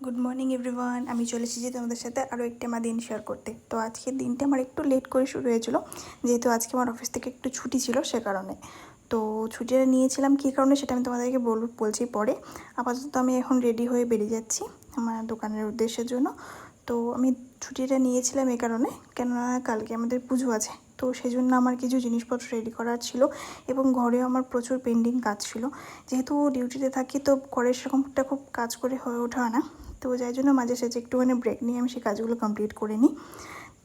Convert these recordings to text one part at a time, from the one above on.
Good morning everyone. আমি চলে এসেছি তোমাদের সাথে আরও একটা আমার দিন শেয়ার করতে। তো আজকের দিনটা আমার একটু লেট করে শুরু হয়েছিল, যেহেতু আজকে আমার অফিস থেকে একটু ছুটি ছিল সে কারণে। তো ছুটিটা নিয়েছিলাম কী কারণে সেটা আমি তোমাদেরকে বলছি পরে। আপাতত আমি এখন রেডি হয়ে বেরিয়ে যাচ্ছি আমার দোকানের উদ্দেশ্যের জন্য। তো আমি ছুটিটা নিয়েছিলাম এই কারণে, কেননা কালকে আমাদের পুজো আছে। তো সেই জন্য আমার কিছু জিনিসপত্র রেডি করার ছিল এবং ঘরেও আমার প্রচুর পেন্ডিং কাজ ছিল। যেহেতু ডিউটিতে থাকি তো ঘরের সেরকমটা খুব কাজ করে হয়ে ওঠা না। তো যাই জন্য মাঝে সাঝে একটুখানি ব্রেক নিয়ে আমি সেই কাজগুলো কমপ্লিট করে নিই।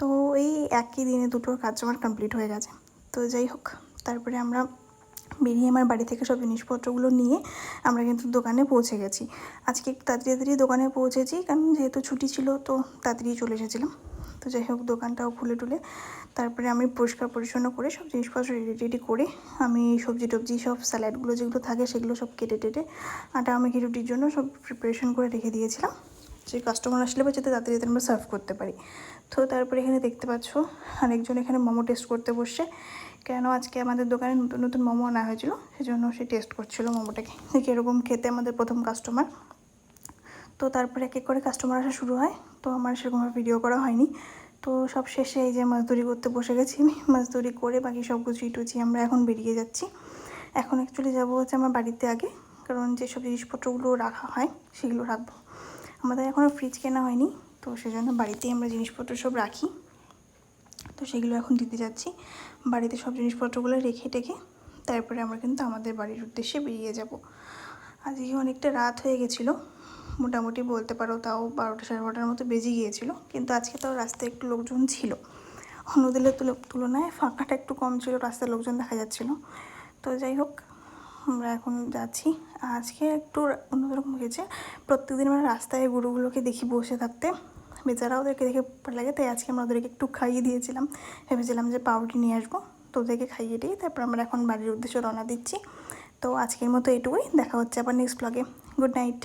তো এই একই দিনে দুটোর কাজ আমার কমপ্লিট হয়ে গেছে। তো যাই হোক, তারপরে আমরা বেরিয়ে আমার বাড়ি থেকে সব জিনিসপত্রগুলো নিয়ে আমরা কিন্তু দোকানে পৌঁছে গেছি। আজকে একটু তাড়াতাড়ি দোকানে পৌঁছেছি, কারণ যেহেতু ছুটি ছিল তো তাড়াতাড়ি চলে এসেছিলাম। তো যাই হোক, দোকানটাও খুলে টুলে তারপরে আমি পরিষ্কার পরিচ্ছন্ন করে সব জিনিসপত্র রেডি করে আমি সবজি টবজি সব স্যালাডগুলো যেগুলো থাকে সেগুলো সব কেটে টেটে আটা মেখে রুটির জন্য সব প্রিপারেশন করে রেখে দিয়েছিলাম, যে কাস্টমার আসলে বা যাতে তাড়াতাড়ি আমরা সার্ভ করতে পারি। তো তারপরে এখানে দেখতে পাচ্ছ আরেকজন এখানে মোমো টেস্ট করতে বসছে, কেন আজকে আমাদের দোকানে নতুন নতুন মোমো আনা হয়েছিল, সেজন্য সে টেস্ট করছিল মোমোটাকে যে কীরকম খেতে। আমাদের প্রথম কাস্টমার। তো তারপরে এক এক করে কাস্টমার আসা শুরু হয়। তো আমার সেরকমভাবে ভিডিও করা হয়নি। তো সব শেষে এই যে মাছদুরি করতে বসে গেছি আমি। মাছদুরি করে বাকি সব গুছিয়ে টুচিয়ে আমরা এখন বেরিয়ে যাচ্ছি। এখন অ্যাকচুয়ালি যাবো হচ্ছে আমার বাড়িতে আগে, কারণ যেসব জিনিসপত্রগুলো রাখা হয় সেগুলো রাখবো। আমাদের এখনও ফ্রিজ কেনা হয়নি, তো সেজন্য বাড়িতেই আমরা জিনিসপত্র সব রাখি। তো সেগুলো এখন দিতে যাচ্ছি। বাড়িতে সব জিনিসপত্রগুলো রেখে টেখে তারপরে আমরা কিন্তু আমাদের বাড়ির উদ্দেশ্যে বেরিয়ে যাব। আজকে অনেকটা রাত হয়ে গেছিলো, মোটামুটি বলতে পারো তাও 12টা সাড়ে 12টার মতো বেজে গিয়েছিলো। কিন্তু আজকে তাও রাস্তায় একটু লোকজন ছিল, অন্য দিনের তুলনায় ফাঁকাটা একটু কম ছিল, রাস্তায় লোকজন দেখা যাচ্ছিলো। তো যাই হোক, আমরা এখন যাচ্ছি। আজকে একটু অন্যরকম হয়েছে। প্রত্যেকদিন আমরা রাস্তায় গরুগুলোকে দেখি বসে থাকতে, বেচারা ওদেরকে দেখে ভালো লাগে, তাই আজকে আমরা ওদেরকে একটু খাইয়ে দিয়েছিলাম। ভেবেছিলাম যে পাউরুটি নিয়ে আসবো, তো ওদেরকে খাইয়ে দিই তারপর আমরা এখন বাড়ির উদ্দেশ্যে রওনা দিচ্ছি। তো আজকের মতো এটুকুই, দেখা হচ্ছে আবার নেক্সট ব্লগে। Good night.